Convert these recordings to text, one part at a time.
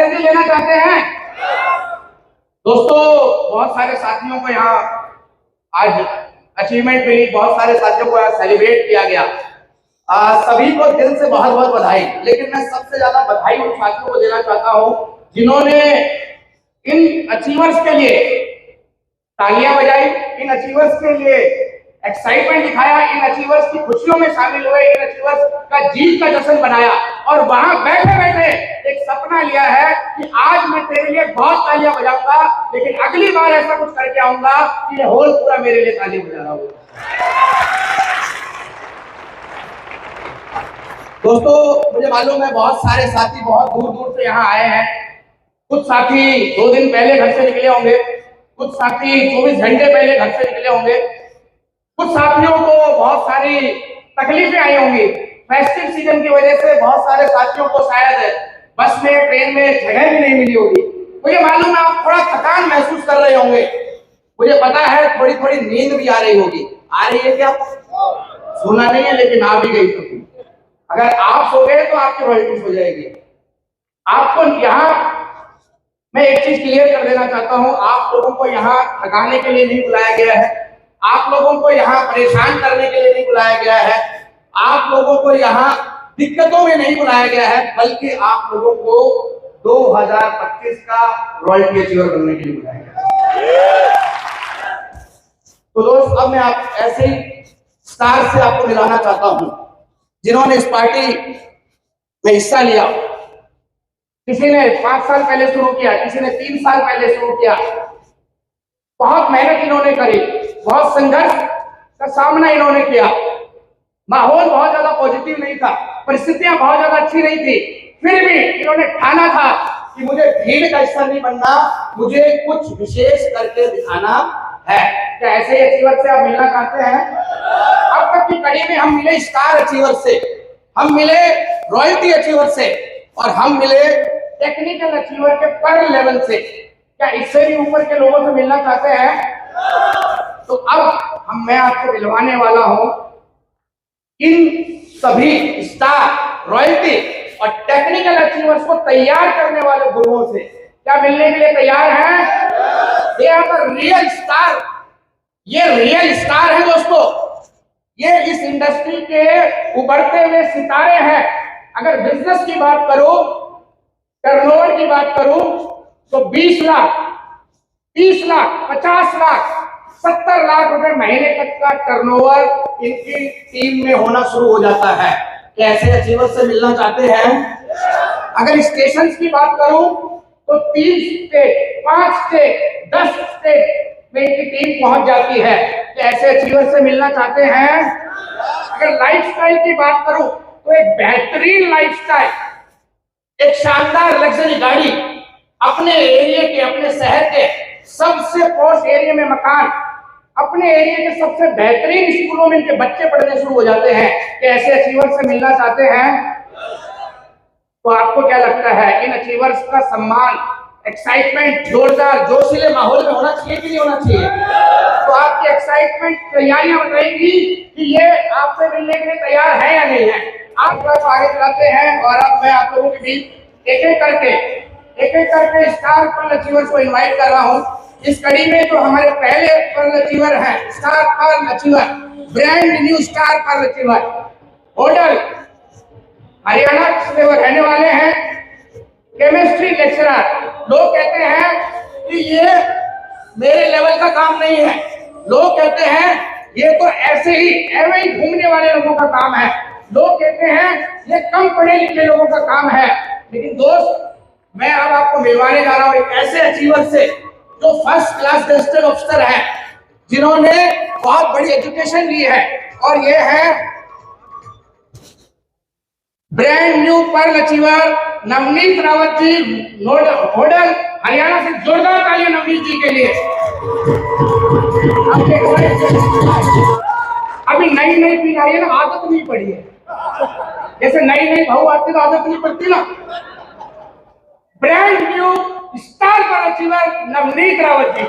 Energy लेना चाहते हैं? दोस्तों, बहुत सारे साथियों को यहाँ आज अचीवमेंट मिली, बहुत सारे साथियों को यहाँ सेलिब्रेट किया गया। सभी को दिल से बहुत बहुत बधाई। लेकिन मैं सबसे ज्यादा बधाई उन साथियों को देना चाहता हूँ जिन्होंने इन अचीवर्स के लिए तालियां बजाई, इन अचीवर्स के लिए एक्साइटमेंट दिखाया, इन अचीवर्स की खुशियों में शामिल हुए, इन अचीवर्स का जीत का जश्न बनाया और वहां बैठे बैठे एक सपना लिया है कि आज मैं तेरे लिए बहुत तालियां बजाऊंगा, लेकिन अगली बार ऐसा कुछ करके आऊंगा कि ये होल पूरा मेरे लिए तालियां बजा रहा होगा। दोस्तों, मुझे मालूम है बहुत सारे साथी बहुत दूर दूर से यहाँ आए हैं। कुछ साथी 2 दिन पहले घर से निकले होंगे, कुछ साथी 24 घंटे पहले घर से निकले होंगे, कुछ साथियों को बहुत सारी तकलीफें आई होंगी। फेस्टिव सीजन की वजह से बहुत सारे साथियों को शायद बस में ट्रेन में जगह भी नहीं मिली होगी। मुझे मालूम है आप थोड़ा थकान महसूस कर रहे होंगे, मुझे पता है थोड़ी थोड़ी नींद भी आ रही होगी। आ रही है क्या? सोना नहीं है लेकिन आ भी गई तो। अगर आप सो गए तो आपकी रॉयल्टी हो जाएगी। आपको यहाँ मैं एक चीज क्लियर कर देना चाहता हूँ, आप लोगों को यहाँ थकाने के लिए नहीं बुलाया गया है, आप लोगों को यहाँ परेशान करने के लिए नहीं बुलाया गया है, आप लोगों को यहाँ दिक्कतों में नहीं बुलाया गया है, बल्कि आप लोगों को 2025 का रॉयल्टी अचीवर बनने के लिए बुलाया गया है। तो दोस्त, अब मैं आप ऐसे ही स्टार से आपको मिलाना चाहता हूँ जिन्होंने इस पार्टी में हिस्सा लिया। किसी ने 5 साल पहले शुरू किया, किसी ने 3 साल पहले शुरू किया। बहुत मेहनत इन्होंने करी, बहुत संघर्ष का सामना इन्होंने किया। माहौल बहुत ज्यादा पॉजिटिव नहीं था, परिस्थितियां बहुत ज्यादा अच्छी नहीं थी, फिर भी इन्होंने ठाना था कि मुझे भीड़ का हिस्सा नहीं बनना, मुझे कुछ विशेष करके दिखाना है। क्या ऐसे ही अचीवर से आप मिलना चाहते हैं? अब तक की कड़ी में हम मिले स्टार अचीवर से, हम मिले रॉयल्टी अचीवर से और हम मिले टेक्निकल अचीवर के पर लेवल से। क्या इससे भी ऊपर के लोगों से मिलना चाहते हैं? तो अब मैं आपको मिलवाने वाला हूं इन सभी स्टार, रॉयल्टी और टेक्निकल अचीवर्स को तैयार करने वाले गुरुओं से। क्या मिलने के लिए तैयार हैं? They are the real star. ये रियल स्टार है दोस्तों, ये इस इंडस्ट्री के उभरते हुए सितारे हैं। अगर बिजनेस की बात करूं, टर्नओवर की बात करूं तो 20 लाख, 30 लाख, 50 लाख, 70 लाख रुपए महीने तक का टर्नओवर इनकी टीम में होना शुरू हो जाता है। कैसे अचीवर से मिलना चाहते हैं? अगर स्टेशन की बात करूं तो 3 स्टेट, 5 स्टेट, 10 स्टेट में इनकी टीम पहुंच जाती है। कैसे अचीवर से मिलना चाहते हैं? अगर लाइफस्टाइल की बात करूं तो एक बेहतरीन लाइफस्टाइल, एक शानदार लग्जरी गाड़ी, अपने एरिया के, अपने शहर के सबसे पॉश एरिया में मकान, अपने एरिया के सबसे बेहतरीन स्कूलों में इनके बच्चे पढ़ने शुरू हो जाते हैं। कि ऐसे अचीवर से मिलना चाहते हैं? तो आपको क्या लगता है, इन अचीवर्स का सम्मान, एक्साइटमेंट जोरदार जोशीले माहौल में होना चाहिए कि नहीं होना चाहिए? तो आपकी एक्साइटमेंट तैयारियां बताएंगी कि ये आपसे मिलने के लिए तैयार है या नहीं है। आप थोड़ा आगे चलाते हैं और अब मैं आप लोगों के बीच एक एक करके स्टार पर्ल अचीवर्स को इनवाइट कर रहा हूं। इस कड़ी में जो हमारे पहले पर्ल अचीवर हैं, star pearl achiever, brand new star pearl achiever, hotel Haryana से वो रहने वाले हैं, केमिस्ट्री लेक्चरर। लोग कहते हैं कि ये मेरे लेवल का काम नहीं है, लोग कहते हैं ये तो ऐसे ही घूमने वाले लोगों का काम है, लोग कहते हैं ये कम पढ़े लिखे लोगों का काम है। लेकिन दोस्त, मैं अब आपको मिलवाने जा रहा हूं एक ऐसे अचीवर से जो फर्स्ट क्लास गैजेटेड ऑफिसर है, जिन्होंने बहुत बड़ी एजुकेशन ली है, और ये है brand new pearl achiever Navneet Rawat ji, Hodal Haryana से। जोरदार तालियां नवनीत जी के लिए। अभी नई नई पीढ़ी आई है ना, आदत नहीं पड़ी है, जैसे नई नई बहू आती तो आदत नहीं पड़ती ना। Brand new star pearl achiever Navneet Rawat ji.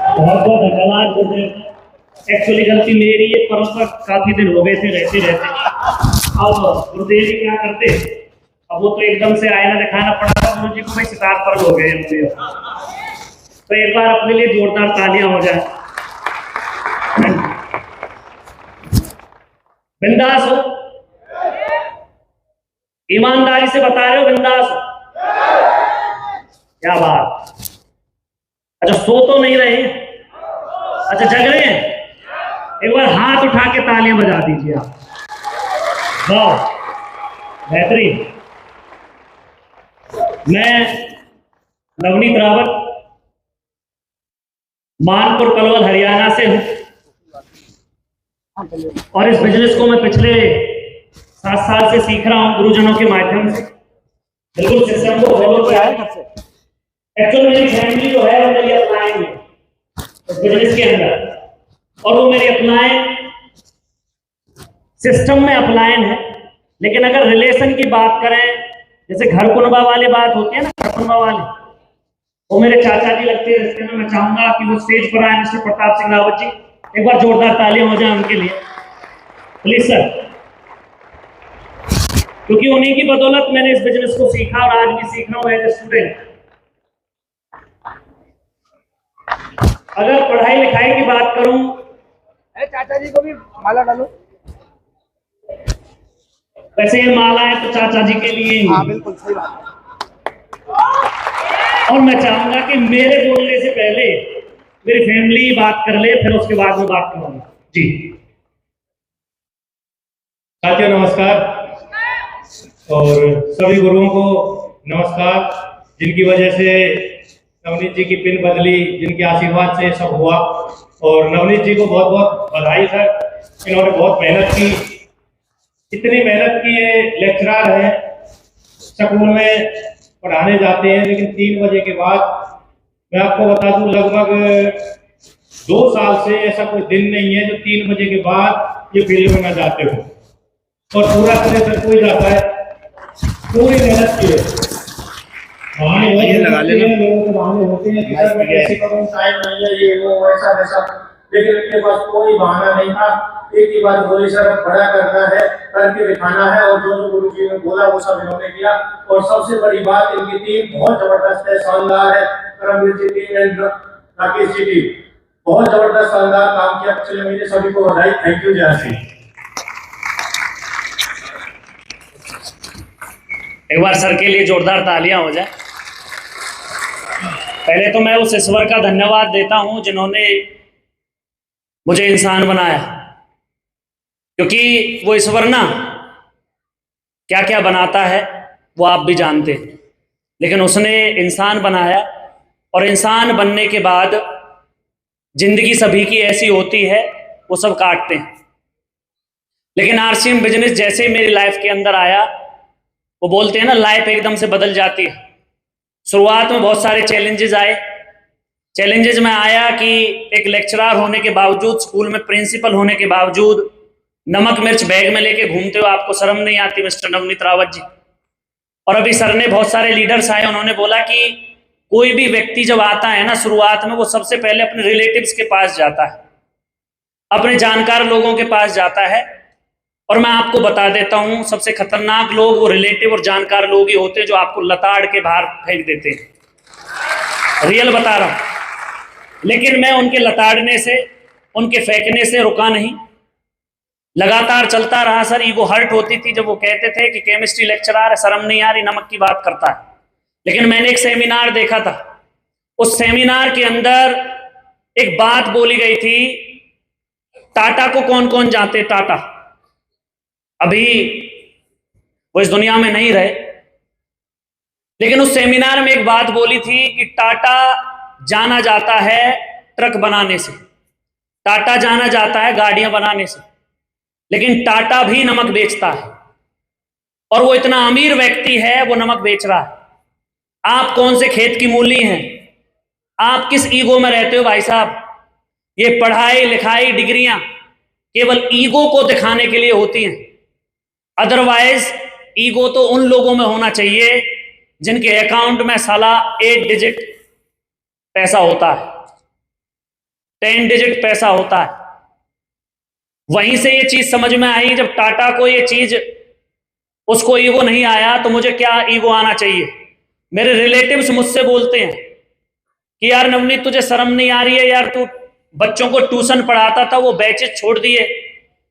बहुत बहुत धन्यवाद गुरुदेव। एक्चुअली गलती मेरी, ये परंपरा काफी दिन हो गए थे रहते रहते। अब गुरुदेव जी क्या करते, अब वो तो एकदम से आईना दिखाना पड़ा था गुरु जी को, भाई सितार पर हो गए मुझे। तो एक बार अपने लिए जोरदार तालियां हो जाए। बिंदास हो, ईमानदारी से बता रहे हो, बिंदास हो? क्या बात। अच्छा, सो तो नहीं रहे? अच्छा, जग रहे हैं? एक बार हाथ उठा के तालियां बजा दीजिए आप। वाह, बेहतरीन। मैं नवनीत रावत, मानपुर कलवल हरियाणा से हूं, और इस बिजनेस को मैं पिछले 7 साल से सीख रहा हूं गुरुजनों के माध्यम से। बिल्कुल सिस्टम को फॉलो किया है। एक्चुअली मेरी फैमिली जो है वो मेरी अपलाइन है इस बिजनेस के अंदर, और वो मेरी अपलाइन सिस्टम में अपलाइन है। लेकिन अगर रिलेशन की बात करें, जैसे घर कुनबा वाली बात होती है ना, घर कुनबा वाली, वो मेरे चाचा जी लगते हैं रिश्ते में। मैं चाहूंगा कि वो स्टेज पर आए, मिस्टर प्रताप सिंह रावत जी। एक बार जोरदार तालियां हो जाए उनके लिए, प्लीज सर। क्योंकि उन्हीं की बदौलत मैंने इस बिजनेस को सीखा और आज भी सीख रहा हूं एज ए स्टूडेंट। अगर पढ़ाई लिखाई की बात करूं, चाचा जी को भी माला डालो। वैसे ये माला है तो चाचा जी के लिए ही। हाँ बिल्कुल सही बात है। और मैं चाहूंगा कि मेरे बोलने से पहले मेरी फैमिली बात कर ले, फिर उसके बाद में बात करूंगा जी। साथियों नमस्कार, और सभी गुरुओं को नमस्कार, जिनकी वजह से नवनीत जी की पिन बदली, जिनके आशीर्वाद से सब हुआ। और नवनीत जी को बहुत बहुत बधाई सर, इन्होंने बहुत मेहनत की। इतनी मेहनत की, ये लेक्चरर है, स्कूल में पढ़ाने जाते हैं, लेकिन 3 बजे के बाद, मैं आपको बता दूं, लगभग 2 साल से ऐसा कोई दिन नहीं है जो 3 बजे के बाद ये फील्ड में न जाते हो। और पूरा तरह से कोई जाता है, पूरी मेहनत की है। ये लगा लेना, लोगों के बहाने होते हैं कि सर मैं कैसे करूं, टाइम नहीं है, ये वो ऐसा वैसा, लेकिन इनके पास कोई बहाना नहीं था। एक ही बात बोली, सर बड़ा करना है, करके दिखाना है, और जो जो गुरु जी ने बोला वो सब इन्होंने किया। और सबसे बड़ी बात, इनकी टीम बहुत जबरदस्त है, शानदार है। Karamveer ji team and Rakesh ji team बहुत जबरदस्त शानदार काम किया। चलिए मेरे सभी को बधाई, थैंक यू, जय श्री। एक बार सर के लिए जोरदार तालियां हो जाए। पहले तो मैं उस ईश्वर का धन्यवाद देता हूं जिन्होंने मुझे इंसान बनाया, क्योंकि वो ईश्वर ना क्या क्या बनाता है वो आप भी जानते हैं, लेकिन उसने इंसान बनाया। और इंसान बनने के बाद जिंदगी सभी की ऐसी होती है, वो सब काटते हैं। लेकिन आरसीएम बिजनेस जैसे मेरी लाइफ के अंदर आया, वो बोलते हैं ना, लाइफ एकदम से बदल जाती है। शुरुआत में बहुत सारे चैलेंजेस आए। चैलेंजेस में आया कि एक लेक्चरर होने के बावजूद, स्कूल में प्रिंसिपल होने के बावजूद, नमक मिर्च बैग में लेके घूमते हो, आपको शर्म नहीं आती मिस्टर नवनीत रावत जी? और अभी सर ने, बहुत सारे लीडर्स आए, उन्होंने बोला कि कोई भी व्यक्ति जब आता है ना, शुरुआत में वो सबसे पहले अपने रिलेटिव्स के पास जाता है, अपने जानकार लोगों के पास जाता है। और मैं आपको बता देता हूं, सबसे खतरनाक लोग वो रिलेटिव और जानकार लोग ही होते हैं, जो आपको लताड़ के बाहर फेंक देते हैं। रियल बता रहा हूं। लेकिन मैं उनके लताड़ने से, उनके फेंकने से रुका नहीं, लगातार चलता रहा। सर ईगो हर्ट होती थी जब वो कहते थे कि केमिस्ट्री लेक्चरर है, शर्म नहीं आ रही, नमक की बात करता है। लेकिन मैंने एक सेमिनार देखा था, उस सेमिनार के अंदर एक बात बोली गई थी। टाटा को कौन कौन जानते? टाटा, अभी वो इस दुनिया में नहीं रहे, लेकिन उस सेमिनार में एक बात बोली थी कि टाटा जाना जाता है ट्रक बनाने से, टाटा जाना जाता है गाड़ियां बनाने से, लेकिन टाटा भी नमक बेचता है। और वो इतना अमीर व्यक्ति है, वो नमक बेच रहा है। आप कौन से खेत की मूली हैं? आप किस ईगो में रहते हो भाई साहब? ये पढ़ाई लिखाई, डिग्रियां केवल ईगो को दिखाने के लिए होती हैं। अदरवाइज ईगो तो उन लोगों में होना चाहिए जिनके अकाउंट में साला 8 डिजिट पैसा होता है, 10 डिजिट पैसा होता है। वहीं से ये चीज समझ में आई जब टाटा को ये चीज उसको ईगो नहीं आया तो मुझे क्या ईगो आना चाहिए। मेरे रिलेटिव्स मुझसे बोलते हैं कि यार नवनीत तुझे शर्म नहीं आ रही है यार, तू बच्चों को ट्यूशन पढ़ाता था वो बैचेज छोड़ दिए,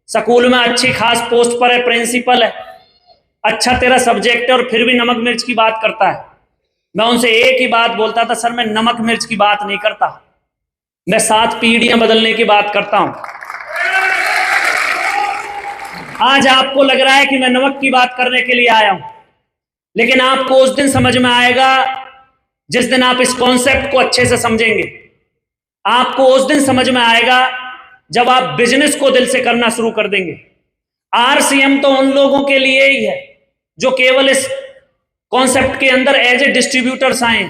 स्कूल में अच्छी खास पोस्ट पर है, प्रिंसिपल है, अच्छा तेरा सब्जेक्ट है और फिर भी नमक मिर्च की बात करता है। मैं उनसे एक ही बात बोलता था, सर मैं नमक मिर्च की बात नहीं करता, मैं 7 पीढ़ियां बदलने की बात करता हूं। आज आपको लग रहा है कि मैं नमक की बात करने के लिए आया हूं, लेकिन आपको उस दिन समझ में आएगा जिस दिन आप इस कॉन्सेप्ट को अच्छे से समझेंगे। आपको उस दिन समझ में आएगा जब आप बिजनेस को दिल से करना शुरू कर देंगे। आरसीएम तो उन लोगों के लिए ही है जो केवल इस कॉन्सेप्ट के अंदर एज ए डिस्ट्रीब्यूटर्स आए,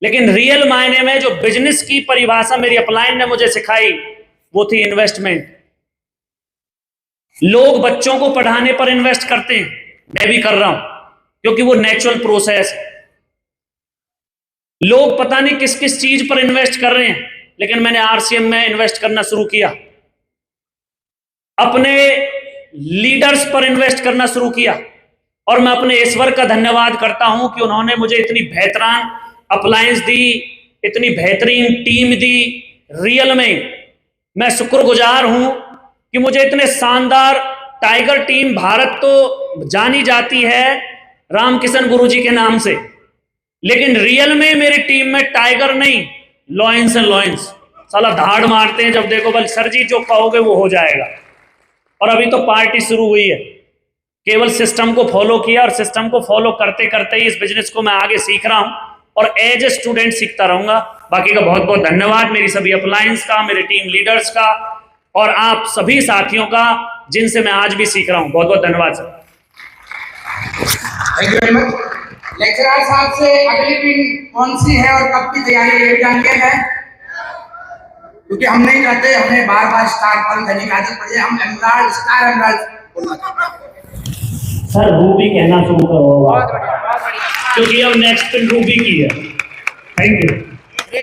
लेकिन रियल मायने में जो बिजनेस की परिभाषा मेरी अपलाइन ने मुझे सिखाई वो थी इन्वेस्टमेंट। लोग बच्चों को पढ़ाने पर इन्वेस्ट करते हैं, मैं भी कर रहा हूं क्योंकि वो नेचुरल प्रोसेस है। लोग पता नहीं किस किस चीज पर इन्वेस्ट कर रहे हैं, लेकिन मैंने आरसीएम में इन्वेस्ट करना शुरू किया, अपने लीडर्स पर इन्वेस्ट करना शुरू किया। और मैं अपने ईश्वर का धन्यवाद करता हूं कि उन्होंने मुझे इतनी बेहतरीन अप्लायंस दी, इतनी बेहतरीन टीम दी। रियल में मैं शुक्रगुजार हूं कि मुझे इतने शानदार टाइगर टीम, भारत तो जानी जाती है रामकिशन गुरुजी के नाम से, लेकिन रियल में मेरी टीम में टाइगर नहीं, लॉयंस है लॉयंस। साला धाड़ मारते हैं जब देखो, बल सर जी जो कहोगे वो हो जाएगा। और अभी तो पार्टी शुरू हुई है, केवल सिस्टम को फॉलो किया और सिस्टम को फॉलो करते करते ही इस बिजनेस को मैं आगे सीख रहा हूं और एज ए स्टूडेंट सीखता रहूंगा। बाकी का बहुत बहुत धन्यवाद मेरी सभी अपलायंस का, मेरे टीम लीडर्स का और आप सभी साथियों का जिनसे मैं आज भी सीख रहा हूं। बहुत बहुत धन्यवाद sir. Thank you very much. Lecturer साहब से अगली टीम कौन सी है और कब की तैयारी ये जानते हैं, क्योंकि हम नहीं चाहते हमें बार बार स्टार पर देने की आदत पड़ जाए। हम एमराल्ड, स्टार एमराल्ड बोलना चाहते हैं। सर रूबी कहना शुरू करो, क्योंकि अब नेक्स्ट पिन रूबी की है। Thank you.